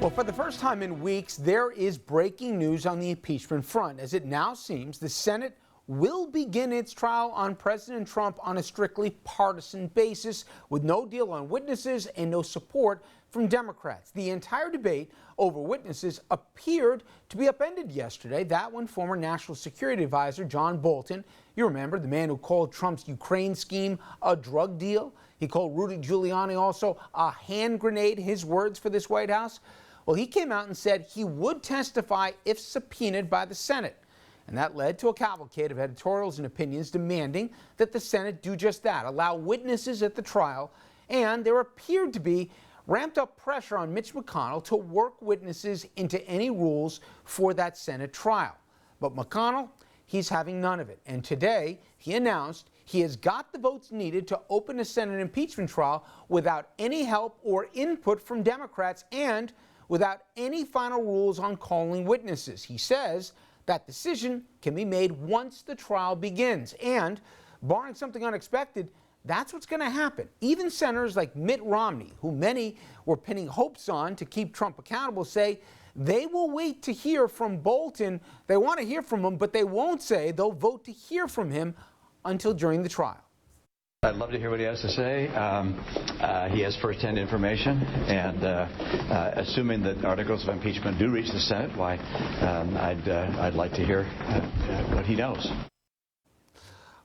Well, for the first time in weeks, there is breaking news on the impeachment front, as it now seems the Senate will begin its trial on President Trump on a strictly partisan basis, with no deal on witnesses and no support from Democrats. The entire debate over witnesses appeared to be upended yesterday. That when former National Security Advisor John Bolton, you remember, the man who called Trump's Ukraine scheme a drug deal, he called Rudy Giuliani also a hand grenade, his words for this White House. Well, he came out and said he would testify if subpoenaed by the Senate. And that led to a cavalcade of editorials and opinions demanding that the Senate do just that, allow witnesses at the trial. And there appeared to be ramped up pressure on Mitch McConnell to work witnesses into any rules for that Senate trial. But McConnell, he's having none of it. And today, he announced he has got the votes needed to open a Senate impeachment trial without any help or input from Democrats and without any final rules on calling witnesses. He says that decision can be made once the trial begins. And barring something unexpected, that's what's going to happen. Even senators like Mitt Romney, who many were pinning hopes on to keep Trump accountable, say they will wait to hear from Bolton. They want to hear from him, but they won't say they'll vote to hear from him until during the trial. I'd love to hear what he has to say. He has first-hand information, and assuming that articles of impeachment do reach the Senate, why, I'd like to hear what he knows.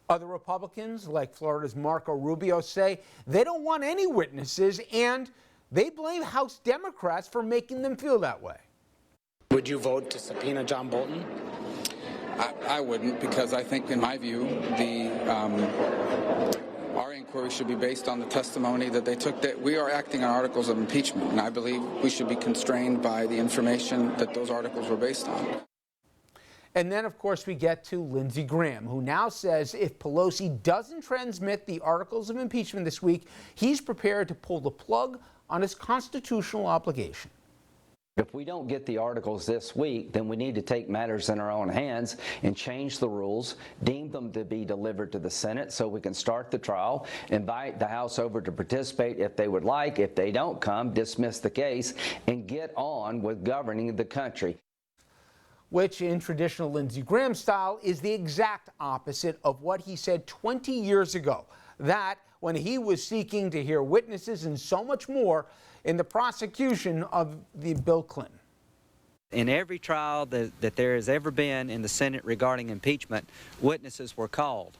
Other Republicans, like Florida's Marco Rubio, say they don't want any witnesses, and they blame House Democrats for making them feel that way. Would you vote to subpoena John Bolton? I wouldn't, because I think, in my view, our inquiry should be based on the testimony that they took. That we are acting on articles of impeachment, and I believe we should be constrained by the information that those articles were based on. And then, of course, we get to Lindsey Graham, who now says if Pelosi doesn't transmit the articles of impeachment this week, he's prepared to pull the plug on his constitutional obligation. If we don't get the articles this week, then we need to take matters in our own hands and change the rules, deem them to be delivered to the Senate so we can start the trial, invite the House over to participate if they would like. If they don't come, dismiss the case and get on with governing the country. Which, in traditional Lindsey Graham style, is the exact opposite of what he said 20 years ago. That when he was seeking to hear witnesses and so much more in the prosecution of the Bill Clinton. In every trial that there has ever been in the Senate regarding impeachment, witnesses were called.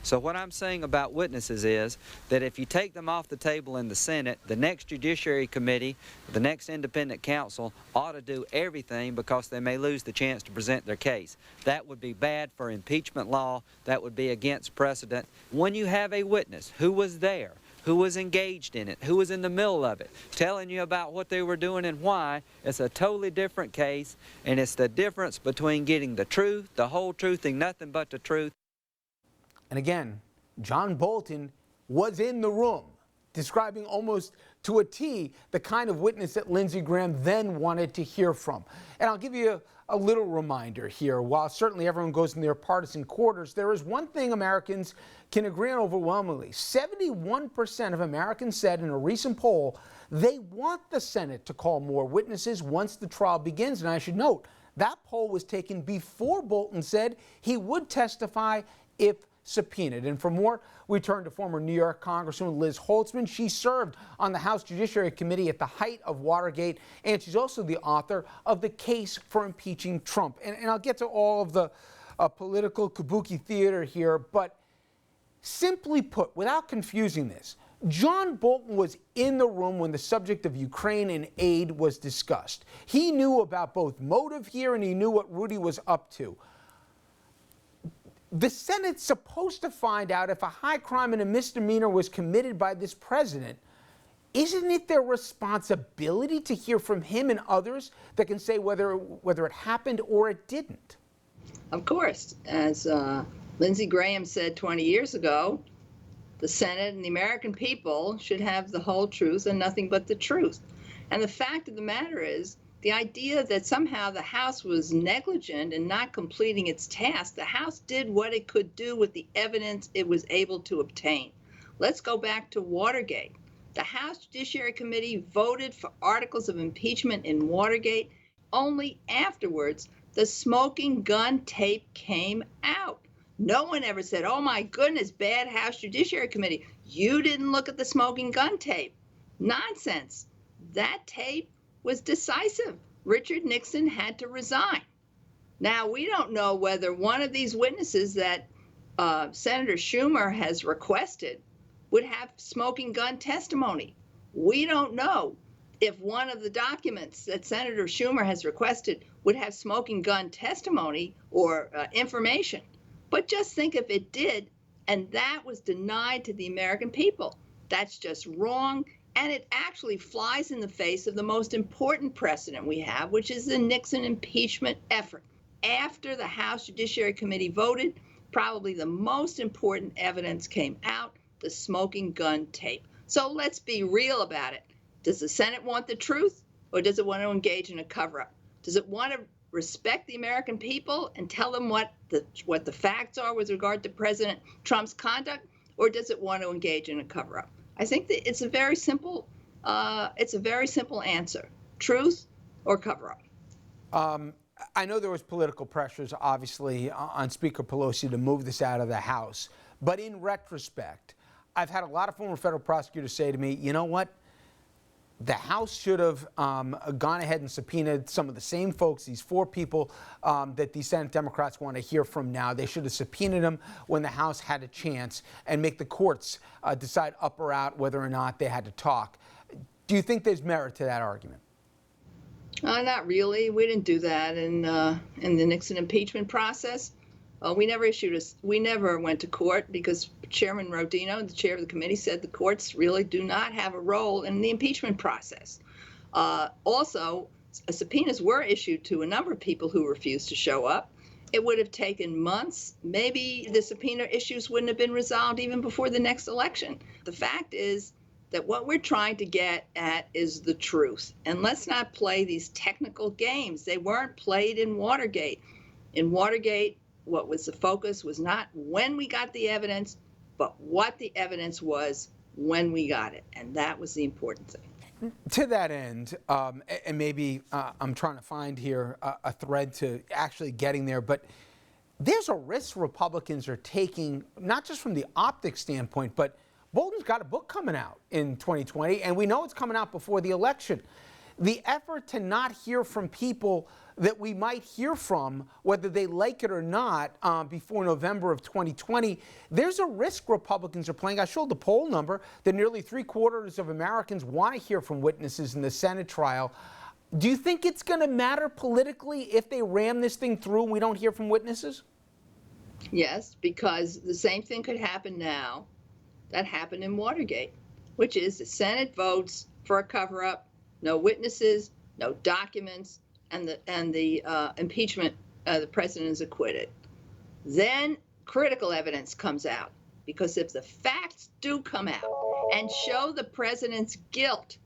So what I'm saying about witnesses is that if you take them off the table in the Senate, the next Judiciary Committee, the next independent counsel ought to do everything because they may lose the chance to present their case. That would be bad for impeachment law. That would be against precedent. When you have a witness who was there, who was engaged in it, who was in the middle of it, telling you about what they were doing and why, it's a totally different case, and it's the difference between getting the truth, the whole truth, and nothing but the truth. And again, John Bolton was in the room, describing almost to a T the kind of witness that Lindsey Graham then wanted to hear from. And I'll give you a little reminder here. While certainly everyone goes in their partisan quarters, there is one thing Americans can agree on overwhelmingly. 71% of Americans said in a recent poll they want the Senate to call more witnesses once the trial begins. And I should note, that poll was taken before Bolton said he would testify if subpoenaed. And for more, we turn to former New York Congresswoman Liz Holtzman. She served on the House Judiciary Committee at the height of Watergate, and she's also the author of The Case for Impeaching Trump. And I'll get to all of the political kabuki theater here, but simply put, without confusing this, John Bolton was in the room when the subject of Ukraine and aid was discussed. He knew about both motive here, and he knew what Rudy was up to. The Senate's supposed to find out if a high crime and a misdemeanor was committed by this president. Isn't it their responsibility to hear from him and others that can say whether it happened or it didn't? Of course. As Lindsey Graham said 20 years ago, the Senate and the American people should have the whole truth and nothing but the truth. And the fact of the matter is, the idea that somehow the House was negligent in not completing its task, the House did what it could do with the evidence it was able to obtain. Let's go back to Watergate. The House Judiciary Committee voted for articles of impeachment in Watergate. Only afterwards, the smoking gun tape came out. No one ever said, oh my goodness, bad House Judiciary Committee. You didn't look at the smoking gun tape. Nonsense. That tape was decisive. Richard Nixon had to resign. Now, we don't know whether one of these witnesses that Senator Schumer has requested would have smoking gun testimony. We don't know if one of the documents that Senator Schumer has requested would have smoking gun testimony or information. But just think if it did, and that was denied to the American people. That's just wrong, and it actually flies in the face of the most important precedent we have, which is the Nixon impeachment effort. After the House Judiciary Committee voted, probably the most important evidence came out, the smoking gun tape. So let's be real about it. Does the Senate want the truth, or does it want to engage in a cover-up? Does it want to respect the American people and tell them what the facts are with regard to President Trump's conduct, or does it want to engage in a cover-up? I think that it's a very simple answer: truth or cover-up. I know there was political pressures, obviously, on Speaker Pelosi to move this out of the House. But in retrospect, I've had a lot of former federal prosecutors say to me, you know what? The House should have gone ahead and subpoenaed some of the same folks, these 4 people that the Senate Democrats want to hear from now. They should have subpoenaed them when the House had a chance and make the courts decide up or out whether or not they had to talk. Do you think there's merit to that argument? Not really. We didn't do that in the Nixon impeachment process. We never went to court because Chairman Rodino, the chair of the committee, said the courts really do not have a role in the impeachment process. Also, subpoenas were issued to a number of people who refused to show up. It would have taken months. Maybe the subpoena issues wouldn't have been resolved even before the next election. The fact is that what we're trying to get at is the truth. And let's not play these technical games. They weren't played in Watergate. In Watergate, what was the focus was not when we got the evidence, but what the evidence was when we got it. And that was the important thing. To that end, and maybe I'm trying to find here a thread to actually getting there, but there's a risk Republicans are taking, not just from the optics standpoint, but Bolton's got a book coming out in 2020, and we know it's coming out before the election. The effort to not hear from people that we might hear from, whether they like it or not, before November of 2020, there's a risk Republicans are playing. I showed the poll number that nearly 3/4 of Americans want to hear from witnesses in the Senate trial. Do you think it's going to matter politically if they ram this thing through and we don't hear from witnesses? Yes, because the same thing could happen now that happened in Watergate, which is the Senate votes for a cover-up, no witnesses, no documents, and the impeachment, the president is acquitted. Then critical evidence comes out, because if the facts do come out and show the president's guilt,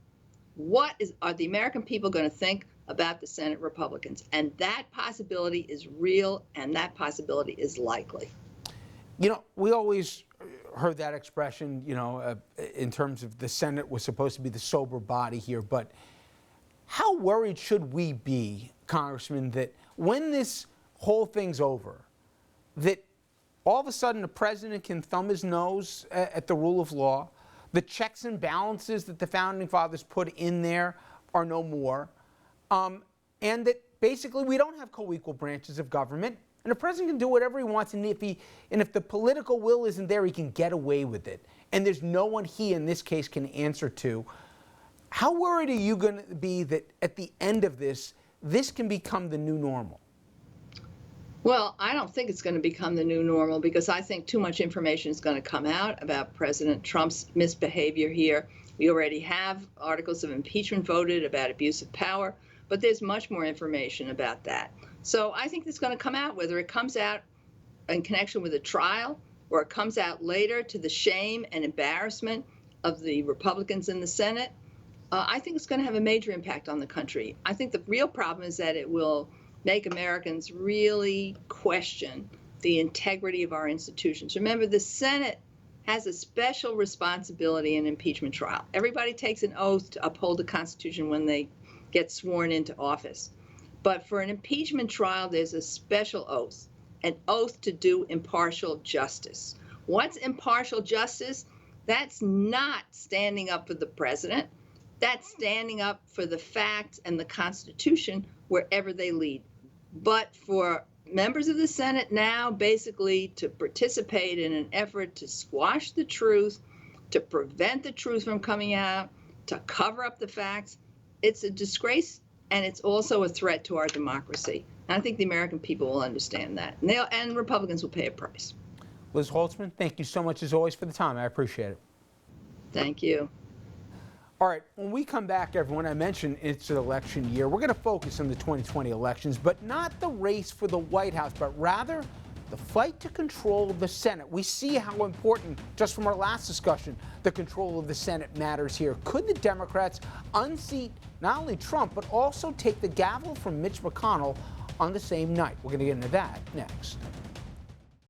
are the American people going to think about the Senate Republicans? And that possibility is real, and that possibility is likely. You know, we always heard that expression, in terms of the Senate was supposed to be the sober body here, but how worried should we be, Congressman, that when this whole thing's over, that all of a sudden the president can thumb his nose at the rule of law, the checks and balances that the Founding Fathers put in there are no more, and that basically we don't have co-equal branches of government, and the president can do whatever he wants, and if the political will isn't there, he can get away with it, and there's no one he, in this case, can answer to. How worried are you going to be that at the end of this can become the new normal? Well, I don't think it's going to become the new normal, because I think too much information is going to come out about President Trump's misbehavior here. We already have articles of impeachment voted about abuse of power, but there's much more information about that. So I think it's going to come out, whether it comes out in connection with a trial or it comes out later to the shame and embarrassment of the Republicans in the Senate. I think it's going to have a major impact on the country. I think the real problem is that it will make Americans really question the integrity of our institutions. Remember, the Senate has a special responsibility in an impeachment trial. Everybody takes an oath to uphold the Constitution when they get sworn into office. But for an impeachment trial, there's a special oath, an oath to do impartial justice. What's impartial justice? That's not standing up for the president. That's standing up for the facts and the Constitution wherever they lead. But for members of the Senate now basically to participate in an effort to squash the truth, to prevent the truth from coming out, to cover up the facts, it's a disgrace, and it's also a threat to our democracy. And I think the American people will understand that, and Republicans will pay a price. Liz Holtzman, thank you so much as always for the time. I appreciate it. Thank you. All right, when we come back, everyone, I mentioned it's an election year. We're going to focus on the 2020 elections, but not the race for the White House, but rather the fight to control the Senate. We see how important, just from our last discussion, the control of the Senate matters here. Could the Democrats unseat not only Trump, but also take the gavel from Mitch McConnell on the same night? We're going to get into that next.